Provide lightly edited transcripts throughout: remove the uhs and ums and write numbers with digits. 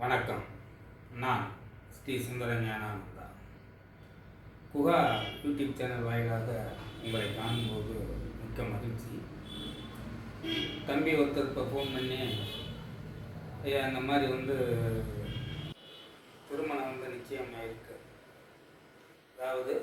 வணக்கம். நான் ஸ்ரீ சுந்தர Gnanananda. Guha YouTube channel வாயிலாக உங்களை காணும்போது மிக்க மகிழ்ச்சி. தம்பி ஒருத்தர் இப்போ ஃபோன் பண்ணி ஐயா இந்த மாதிரி திருமணம் நிச்சயமாயிருக்கு. அதாவது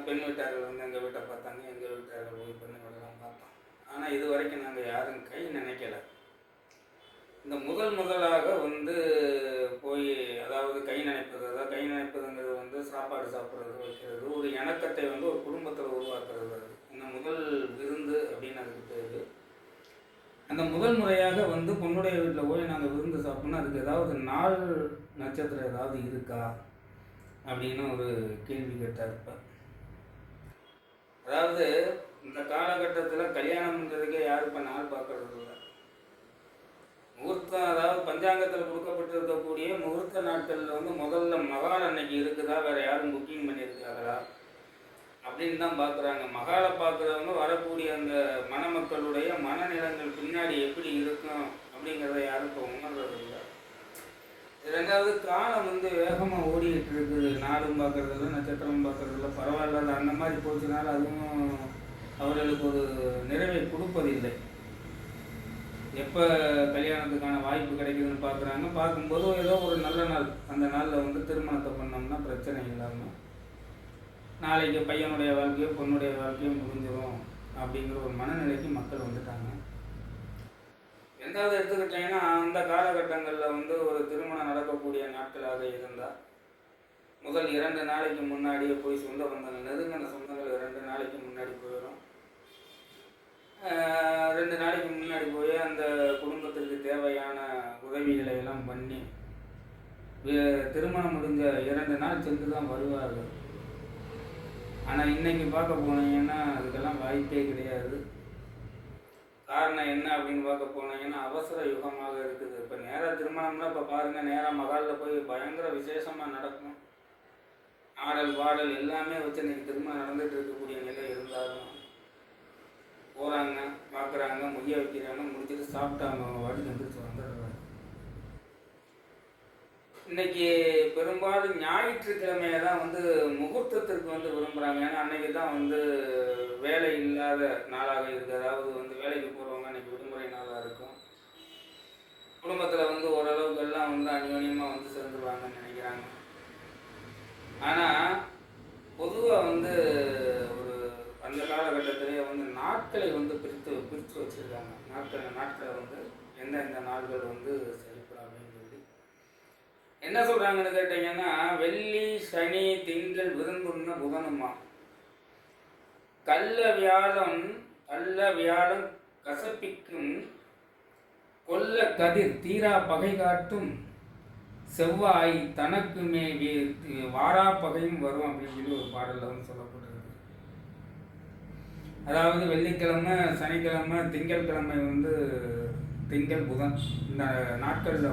பெண் வீட்டார்கள் எங்கள் வீட்டை பார்த்தாங்க, எங்கள் வீட்டார்கள் போய் பெண்ணு வீடெல்லாம் பார்த்தோம். ஆனால் இது வரைக்கும் நாங்கள் யாரும் கை நினைக்கலை. இந்த முதலாக போய் அதாவது கை நினைப்பதுங்கிறது சாப்பாடு சாப்பிட்றது, வைக்கிறது, ஒரு இணக்கத்தை ஒரு குடும்பத்தில் உருவாக்குறது. இந்த முதல் விருந்து அப்படின்னு அதுக்கு பேர். அந்த முதல் முறையாக பொண்ணுடைய வீட்டில் போய் நாங்கள் விருந்து சாப்பிட்ணும், அதுக்கு ஏதாவது நாள் நட்சத்திரம் ஏதாவது இருக்கா அப்படின்னு ஒரு கேள்வி கேட்டார். இப்போ அதாவது இந்த காலகட்டத்தில் கல்யாணம்ங்கிறதுக்கே யாரும் இப்போ நாள் பார்க்கறது இல்லை. முகூர்த்தம், அதாவது பஞ்சாங்கத்தில் கொடுக்கப்பட்டிருக்கக்கூடிய முகூர்த்த நாட்களில் முதல்ல மகால் அன்னைக்கு இருக்குதா, வேறு யாரும் புக்கிங் பண்ணியிருக்காங்களா அப்படின்னு தான் பார்க்குறாங்க. மகாலை பார்க்குறவங்க வரக்கூடிய அந்த மணமக்களுடைய மனநிலங்கள் பின்னாடி எப்படி இருக்கும் அப்படிங்கிறத யாரும் இப்போ உணர்றது இல்லை. ரெண்டாவது, காலம் வேகமாக ஓடிக்கிட்டு இருக்குது. நாளும் பார்க்குறதில்ல, நட்சத்திரம் பார்க்குறதில்ல. பரவாயில்ல, அந்த மாதிரி போச்சுனால அதுவும் அவர்களுக்கு ஒரு நிறைவை கொடுப்பதில்லை. எப்போ கல்யாணத்துக்கான வாய்ப்பு கிடைக்குதுன்னு பார்க்குறாங்க. பார்க்கும்போது ஏதோ ஒரு நல்ல நாள், அந்த நாளில் திருமணத்தை பண்ணோம்னா பிரச்சனை இல்லாமல் நாளைக்கு பையனுடைய வாழ்க்கையோ பொண்ணுடைய வாழ்க்கையோ முடிஞ்சிடும் அப்படிங்கிற ஒரு மனநிலைக்கு மக்கள் வந்துட்டாங்க. ரெண்டாவது எடுத்துக்கிட்டிங்கன்னா, அந்த காலகட்டங்களில் ஒரு திருமணம் நடக்கக்கூடிய நாட்களாக இருந்தால் முதல் 2 நாளைக்கு முன்னாடியே போய் சொந்த பந்தங்கள், நெருங்கின சொந்தங்கள் 2 நாளைக்கு முன்னாடி போயிடும். 2 நாளைக்கு முன்னாடி போய் அந்த குடும்பத்திற்கு தேவையான உதவிகளை எல்லாம் பண்ணி திருமணம் முடிஞ்ச 2 நாள் சென்று தான் வருவார்கள். ஆனால் இன்றைக்கி பார்க்க போனீங்கன்னா அதுக்கெல்லாம் வாய்ப்பே கிடையாது. காரணம் என்ன அப்படின்னு பார்க்க போனீங்கன்னா, அவசர யுகமாக இருக்குது. இப்போ நேராக திருமணம்னா இப்போ பாருங்கள், நேராக மகாலில் போய் பயங்கர விசேஷமாக நடக்கும். ஆடல் பாடல் எல்லாமே வச்சு இன்றைக்கி திருமணம் நடந்துகிட்டு இருக்கக்கூடிய நிலை இருந்தாலும் போகிறாங்க, பார்க்குறாங்க, மொய்ய வைக்கிறாங்க, முடிச்சுட்டு சாப்பிட்டாங்க, வாட்டி வந்துட்டு வந்துடுறாங்க. இன்றைக்கி பெரும்பாலும் ஞாயிற்றுக்கிழமையை தான் முகூர்த்தத்திற்கு விரும்புகிறாங்க. ஏன்னா அன்றைக்கி தான் வேலை இல்லாத நாளாக இருக்குது. அதாவது வேலைக்கு போகிறவங்க அன்றைக்கி விடுமுறை நாளாக இருக்கும். குடும்பத்தில் ஓரளவுக்கு எல்லாம் அந்யோன்யமாக சேர்ந்துருவாங்கன்னு நினைக்கிறாங்க. ஆனால் பொதுவாக ஒரு அந்த காலகட்டத்திலே நாட்களை பிரித்து வச்சுருக்காங்க. நாட்களை எந்தெந்த நாட்கள் செயல்படும் அப்படின்னு சொல்லி என்ன சொல்கிறாங்கன்னு கேட்டிங்கன்னா, வெள்ளி சனி திங்கள் விருந்துண்ண புதனுமா, கள்ள வியாழம் கசப்பிக்கும், கொல்ல கதிர் தீரா பகை காட்டும், செவ்வாய் தனக்குமே வாரா பகையும் வரும் அப்படின்னு சொல்லி ஒரு பாடலில் சொல்லப்படுறது. அதாவது வெள்ளிக்கிழமை, சனிக்கிழமை, திங்கட்கிழமை திங்கள் புதன் இந்த நாட்களில்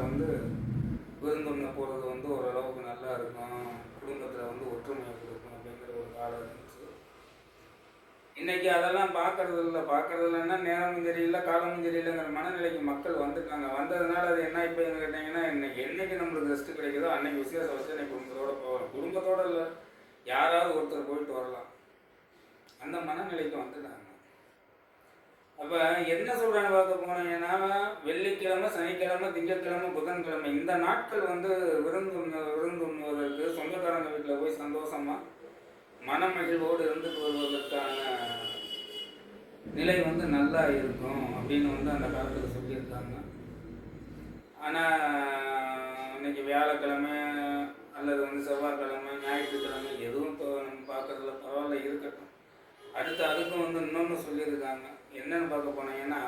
விருந்துண்ண போகிறது ஓரளவுக்கு நல்லா இருக்கும். குடும்பத்தில் ஒற்றுமையை கொடுக்கும் அப்படிங்கிற ஒரு காலம் இருந்துச்சு. இன்றைக்கி அதெல்லாம் பார்க்கறதில்லன்னா நேரமும் தெரியல, காலமும் தெரியலங்கிற மனநிலைக்கு மக்கள் வந்துட்டாங்க. வந்ததுனால அது என்ன இப்போ கேட்டிங்கன்னா, என்னைக்கு நம்மளுக்கு ரெஸ்ட்டு கிடைக்குதோ அன்றைக்கி விசேஷம் வச்சு அன்றைக்கி குடும்பத்தோடு போகலாம். குடும்பத்தோடு இல்லை, யாராவது ஒருத்தர் போயிட்டு வரலாம், அந்த மனநிலைக்கு வந்துட்டாங்க. அப்போ என்ன சொல்கிறாங்க பார்க்க போனீங்கன்னா, வெள்ளிக்கிழமை, சனிக்கிழமை, திங்கட்கிழமை, புதன்கிழமை இந்த நாட்கள் விருந்துண்ணுவதற்கு சொந்தக்காரங்க வீட்டில் போய் சந்தோஷமாக மனமகிழ்வோடு இருந்துட்டு வருவதற்கான நிலை நல்லா இருக்கும் அப்படின்னு அந்த காலத்தில் சொல்லியிருக்காங்க. ஆனால் இன்னைக்கு வியாழக்கிழமை அல்லது செவ்வாய்க்கிழமை, ஞாயிற்றுக்கிழமை எதுவும் நம்ம பார்க்குறதுல பரவாயில்ல, இருக்கட்டும். அடுத்து அதுக்கும் இன்னொன்று சொல்லியிருக்காங்க. என்னன்னு பார்க்க போனீங்கன்னா,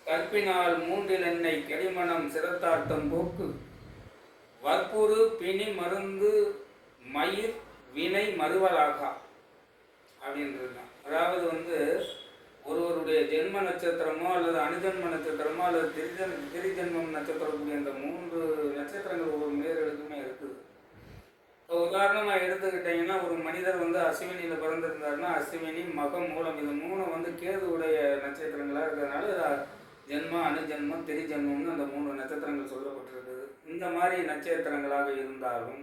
கற்பினால் 3 எண்ணெய் கெடிமணம் சிரத்தாட்டம் போக்கு, வற்புறு பிணி மருந்து மயிர் வினை மறுவலாகா அப்படின்றது. அதாவது ஒருவருடைய ஜென்ம நட்சத்திரமோ அல்லது அணுஜன்ம நட்சத்திரமோ அல்லது திரிஜன்மம் நட்சத்திரக்கூடிய அந்த 3 நட்சத்திரங்கள் ஒவ்வொரு மனிதர்களுக்குமே இருக்குது. உதாரணமாக எடுத்துக்கிட்டிங்கன்னா, ஒரு மனிதர் அஸ்வினியில் பிறந்திருந்தாருன்னா அஸ்வினி, மகம், மூலம் இது 3 கேதுவுடைய நட்சத்திரங்களாக இருக்கிறதுனால ஜென்மம், அணுஜென்மம், திரிஜென்மம்னு அந்த 3 நட்சத்திரங்கள் சொல்லப்பட்டிருக்குது. இந்த மாதிரி நட்சத்திரங்களாக இருந்தாலும்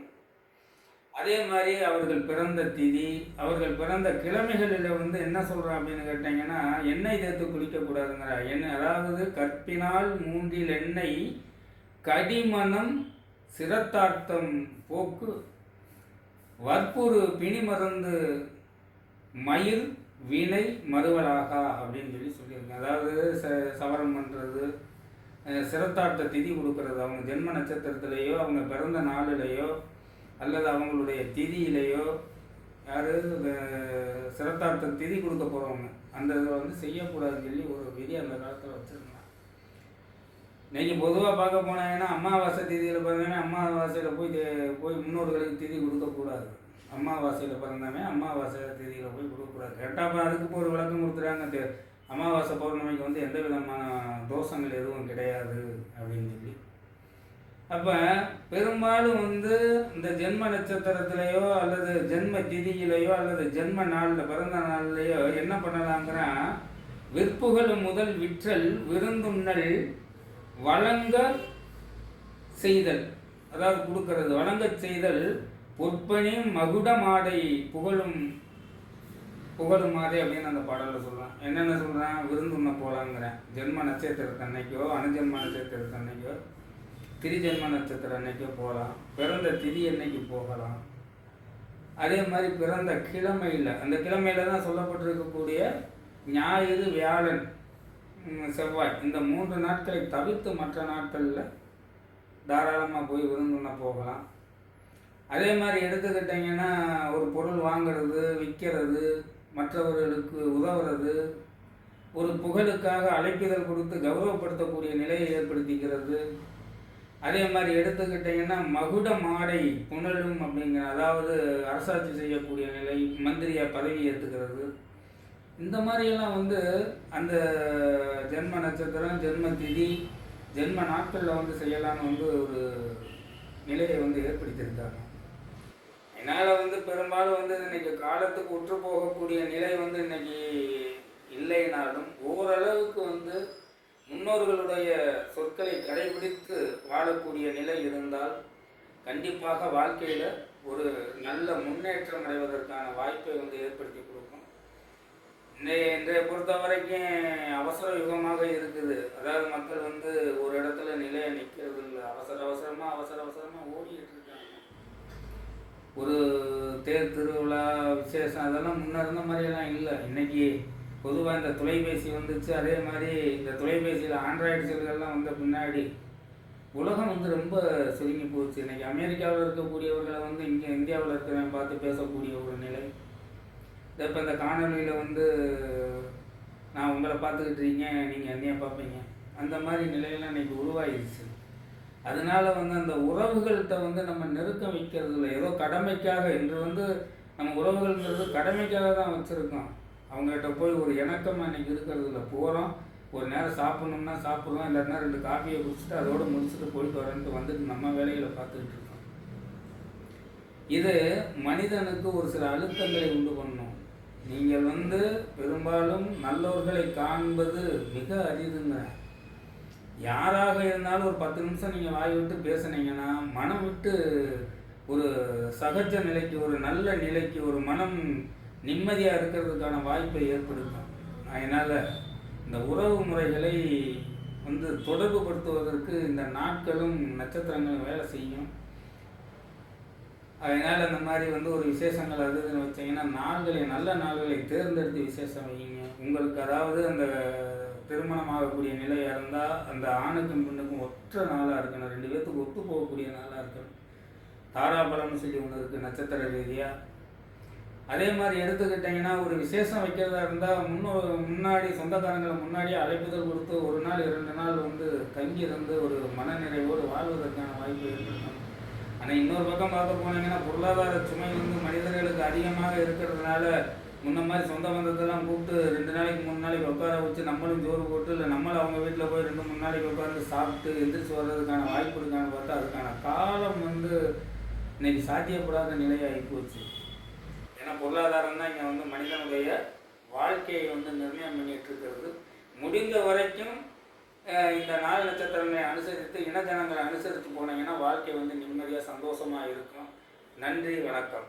அதே மாதிரி அவர்கள் பிறந்த திதி, அவர்கள் பிறந்த கிழமைகளில் வந்து என்ன சொல்கிறோம் அப்படின்னு கேட்டிங்கன்னா, எண்ணெய் தேய்த்து குளிக்கக்கூடாதுங்கிற அதாவது கற்பினால் 3 எண்ணெய் கடிமணம் சிரத்தார்த்தம் போக்கு வற்புறு பிணி மருந்து மயில் வினை மறுவலாகா அப்படின்னு சொல்லியிருக்கேன். அதாவது சவரம் பண்ணுறது, சிரத்தார்த்த திதி கொடுக்கறது, அவங்க ஜென்ம நட்சத்திரத்திலேயோ அவங்க பிறந்த நாளிலேயோ அல்லது அவங்களுடைய திதியிலேயோ யார் சிரத்தார்த்த திதி கொடுக்க போகிறவங்க அந்த இதில் வந்து செய்யக்கூடாதுன்னு சொல்லி ஒரு விதி அந்த காலத்தில் வச்சுருந்தாங்க. இன்றைக்கி பொதுவாக பார்க்க போனாங்கன்னா அமாவாசை திதியில் பிறந்தவன் அமாவாசையில் போய் முன்னோர்களுக்கு திதி கொடுக்கக்கூடாது. அமாவாசையில் பிறந்தவன் அமாவாசை திதியில் போய் கொடுக்கக்கூடாது. கேட்டாப்பா அதுக்கு ஒரு விளக்கம் கொடுத்துறாங்க. அமாவாசை பௌர்ணமிக்கு வந்து எந்த விதமான தோஷங்கள் எதுவும் கிடையாது அப்படின்னு சொல்லி. அப்போ பெரும்பாலும் வந்து இந்த ஜென்ம நட்சத்திரத்திலேயோ அல்லது ஜென்ம திதியிலேயோ அல்லது ஜென்ம நாளில் பிறந்த நாள்லேயோ என்ன பண்ணலாங்கிற விற்புகள் முதல் விற்றல் விருந்துண்ணல் வழங்க செய்தல், அதாவது கொடுக்கறது வழங்க செய்தல் பொற்பனி மகுடமாடை புகழும் மாடை அப்படின்னு அந்த பாடலில் சொல்கிறான். என்னென்ன சொல்கிறான்? விருந்துண்ண போகலாங்கிறேன். ஜென்ம நட்சத்திரத்தன்னைக்கோ அணுஜென்ம நட்சத்திரத்தன்னைக்கோ திரிஜென்ம நட்சத்திரம் அன்னைக்கோ போகலாம், பிறந்த திதி அன்னைக்கு போகலாம். அதே மாதிரி பிறந்த கிழமையில், அந்த கிழமையில் தான் சொல்லப்பட்டிருக்கக்கூடிய ஞாயிறு, வியாழன், செவ்வாய் இந்த 3 நாட்களை தவிர்த்து மற்ற நாட்களில் தாராளமாக போய் விருந்துண்ண போகலாம். அதே மாதிரி எடுத்துக்கிட்டிங்கன்னா ஒரு பொருள் வாங்கிறது, விற்கிறது, மற்றவர்களுக்கு உதவுறது, ஒரு புகழுக்காக அழைப்பிதழ் கொடுத்து கௌரவப்படுத்தக்கூடிய நிலையை ஏற்படுத்திக்கிறது. அதே மாதிரி எடுத்துக்கிட்டிங்கன்னா மகுட மாடை புனலும் அப்படிங்கிற, அதாவது அரசாட்சி செய்யக்கூடிய நிலை, மந்திரியாக பதவி ஏற்றுக்கிறது. இந்த மாதிரியெல்லாம் வந்து அந்த ஜென்ம நட்சத்திரம், ஜென்ம திதி, ஜென்ம நாட்களில் வந்து செய்யலான்னு வந்து ஒரு நிலையை வந்து ஏற்படுத்தியிருக்காங்க. அதனால் வந்து பெரும்பாலும் வந்து இன்றைக்கி காலத்துக்கு உற்று போகக்கூடிய நிலை வந்து இன்றைக்கி இல்லைனாலும் ஓரளவுக்கு வந்து முன்னோர்களுடைய சொற்களை கடைபிடித்து வாழக்கூடிய நிலை இருந்தால் கண்டிப்பாக வாழ்க்கையில் ஒரு நல்ல முன்னேற்றம் அடைவதற்கான வாய்ப்பை வந்து ஏற்படுத்தி கொடுக்கும். இன்றைய பொறுத்த வரைக்கும் அவசர யுகமாக இருக்குது. அதாவது மக்கள் வந்து ஒரு இடத்துல நிலையை நிற்கிறது இல்லை, அவசரமாக ஓடிட்டு இருக்காங்க. ஒரு தேர் திருவிழா விசேஷம் அதெல்லாம் முன்ன இருந்த மாதிரியெல்லாம் இல்லை. இன்றைக்கி பொதுவாக இந்த தொலைபேசி வந்துச்சு. அதே மாதிரி இந்த தொலைபேசியில் ஆண்ட்ராய்டு செல்கள்லாம் வந்த பின்னாடி உலகம் வந்து ரொம்ப சுருங்கி போச்சு. இன்றைக்கி அமெரிக்காவில் இருக்கக்கூடியவர்களை வந்து இங்கே இந்தியாவில் இருக்கிறவங்க பார்த்து பேசக்கூடிய ஒரு நிலை. இப்போ இந்த காணொலியில் வந்து நான் உங்களை பார்த்துக்கிட்டு இருக்கீங்க, நீங்கள் என்னைய பார்ப்பீங்க, அந்த மாதிரி நிலையெல்லாம் இன்றைக்கி உருவாகிடுச்சு. அதனால் வந்து அந்த உறவுகள்கிட்ட வந்து நம்ம நெருக்கம் வைக்கிறது இல்லை, ஏதோ கடமைக்காக. இன்று வந்து நம்ம உறவுகள்ங்கிறது கடமைக்காக தான் வச்சுருக்கோம். அவங்ககிட்ட போய் ஒரு இணக்கம் அன்றைக்கி இருக்கிறது இல்லை. போகிறோம், ஒரு நேரம் சாப்பிட்ணும்னா சாப்பிட்றோம், இல்லைன்னா 2 காஃபியை குடிச்சிட்டு அதோடு முடிச்சுட்டு போயிட்டு வரேன்ட்டு வந்துட்டு நம்ம வேலைகளை பார்த்துக்கிட்டு இருக்கோம். இது மனிதனுக்கு ஒரு சில அழுத்தங்களை உண்டு பண்ணணும். நீங்கள் வந்து பெரும்பாலும் நல்லவர்களை காண்பது மிக அரிதுங்க. யாராக இருந்தாலும் ஒரு 10 நிமிஷம் நீங்கள் வாய் விட்டு பேசுனீங்கன்னா மனம் விட்டு ஒரு சகஜ நிலைக்கு, ஒரு நல்ல நிலைக்கு, ஒரு மனம் நிம்மதியாக இருக்கிறதுக்கான வாய்ப்பை ஏற்படுத்தும். அதனால் இந்த உறவு முறைகளை வந்து தொடர்பு படுத்துவதற்கு இந்த நாட்களும் நட்சத்திரங்களும் வேலை செய்யும். அதனால் அந்த மாதிரி வந்து ஒரு விசேஷங்கள் அது இதுன்னு வச்சிங்கன்னா நல்ல நாள்களை தேர்ந்தெடுத்து விசேஷம் வைங்க. உங்களுக்கு அதாவது அந்த திருமணம் ஆகக்கூடிய நிலையாக இருந்தால் அந்த ஆணுக்கும் பெண்ணுக்கும் ஒற்ற நாளாக இருக்கணும், 2 பேர்த்துக்கு ஒத்து போகக்கூடிய நாளாக இருக்கணும். தாராபலம்னு சொல்லி ஒன்று இருக்குது நட்சத்திர ரீதியாக. அதே மாதிரி எடுத்துக்கிட்டிங்கன்னா ஒரு விசேஷம் வைக்கிறதா இருந்தால் முன்னாடி சொந்தக்காரங்களை முன்னாடியே அழைப்புதல் கொடுத்து 1 நாள் 2 நாள் வந்து தங்கி இருந்து ஒரு மனநிறைவோடு வாழ்வதற்கான வாய்ப்பு ஏற்படுத்தணும். ஆனால் இன்னொரு பக்கம் பார்க்க போனீங்கன்னா பொருளாதார சுமை வந்து மனிதர்களுக்கு அதிகமாக இருக்கிறதுனால முன்ன மாதிரி சொந்த பந்தத்தெல்லாம் கூப்பிட்டு 2 நாளைக்கு 3 நாளைக்கு உட்கார வச்சு நம்மளும் ஜோறு போட்டு இல்லை நம்மளும் அவங்க வீட்டில் போய் 2-3 நாளைக்கு உட்காந்து சாப்பிட்டு எந்திரிச்சு வர்றதுக்கான வாய்ப்பு இருக்கான்னு பார்த்தா அதுக்கான காலம் வந்து இன்னைக்கு சாத்தியப்படாத நிலையாகி போச்சு. ஏன்னா பொருளாதாரம் தான் இங்கே வந்து மனிதனுடைய வாழ்க்கையை வந்து நிர்ணயம் பண்ணிட்டு இருக்கிறது. முடிந்த வரைக்கும் இந்த நாள் நட்சத்திரங்களை அனுசரித்து இனஜனங்களை அனுசரித்து போனீங்கன்னா வாழ்க்கை வந்து நிம்மதியாக சந்தோஷமாக இருக்கும். நன்றி, வணக்கம்.